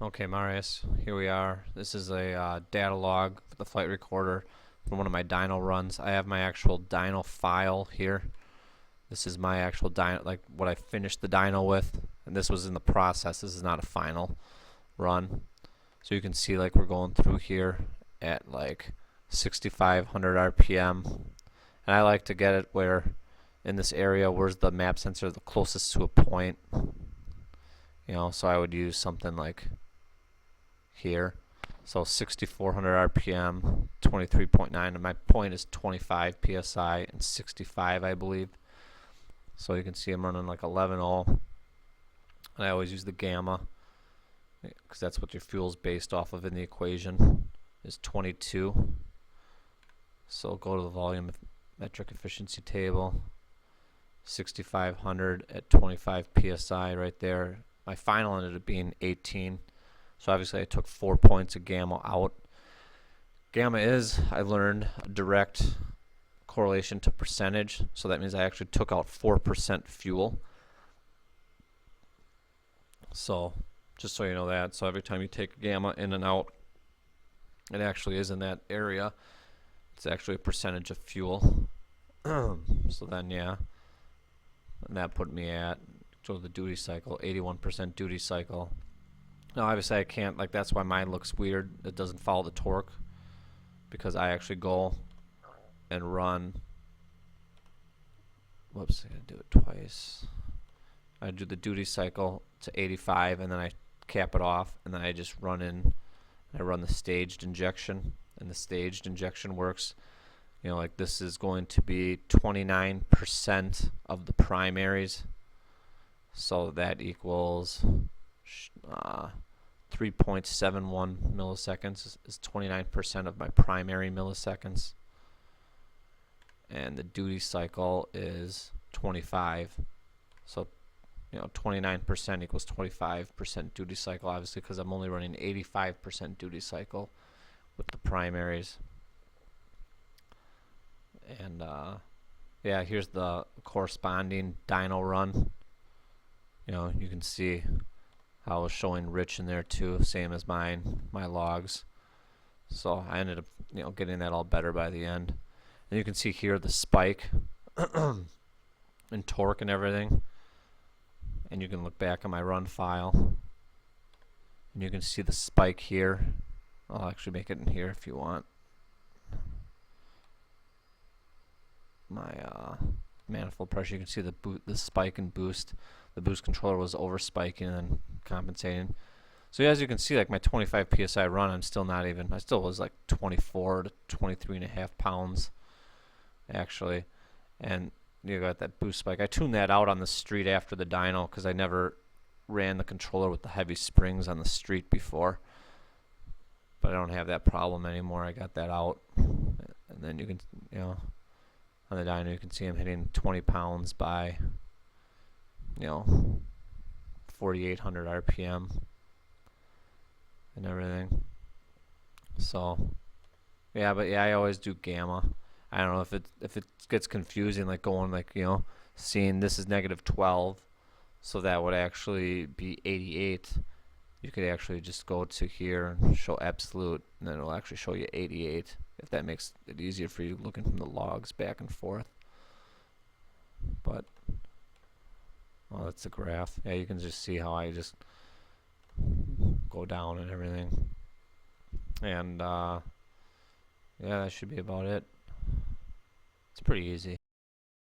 Okay, Marius, here we are. This is a data log for the flight recorder from one of my dyno runs. I have my actual dyno file here. This is my actual dyno, like what I finished the dyno with, and this was in the process. This is not a final run. So you can see like we're going through here at like 6,500 RPM, and I like to get it where in this area where's the map sensor the closest to a point. So I would use something like here. So 6,400 RPM, 23.9, and my point is 25 PSI and 65, I believe. So you can see I'm running like 11.0, and I always use the gamma because that's what your fuel's based off of in the equation, is 22. So go to the volumetric efficiency table, 6,500 at 25 PSI right there. My final ended up being 18. So obviously I took 4 points of gamma out. Gamma is, I learned, a direct correlation to percentage. So that means I actually took out 4% fuel. So just so you know that. So every time you take gamma in and out, it actually is in that area. It's actually a percentage of fuel. So then, yeah. And that put me at, so the duty cycle, 81% duty cycle. Now obviously I can't, like, that's why mine looks weird. It doesn't follow the torque, because I actually go and run, whoops, I gotta do it twice. I do the duty cycle to 85 and then I cap it off, and then I just run in, I run the staged injection, and the staged injection works, like this is going to be 29% of the primaries, so that equals 3.71 milliseconds is 29% of my primary milliseconds, and the duty cycle is 25. So 29% equals 25% duty cycle, obviously, because I'm only running 85% duty cycle with the primaries. And yeah, here's the corresponding dyno run. You can see how I was showing rich in there too, same as my logs. So I ended up getting that all better by the end. And you can see here the spike and torque and everything. And you can look back on my run file, and you can see the spike here. I'll actually make it in here if you want. My manifold pressure, you can see the spike and boost. The boost controller was over spiking and then compensating. So as you can see, like my 25 PSI run, I still was like 24 to 23 and a half pounds actually. And you got that boost spike. I tuned that out on the street after the dyno because I never ran the controller with the heavy springs on the street before. But I don't have that problem anymore. I got that out. And then you can, on the dyno you can see I'm hitting 20 pounds by 4,800 RPM and everything. So yeah, but yeah, I always do gamma. I don't know if it gets confusing, like going like seeing this is -12, so that would actually be 88. You could actually just go to here and show absolute, and then it'll actually show you 88, if that makes it easier for you looking from the logs back and forth. But that's the graph. Yeah, you can just see how I just go down and everything. And yeah, that should be about it. It's pretty easy.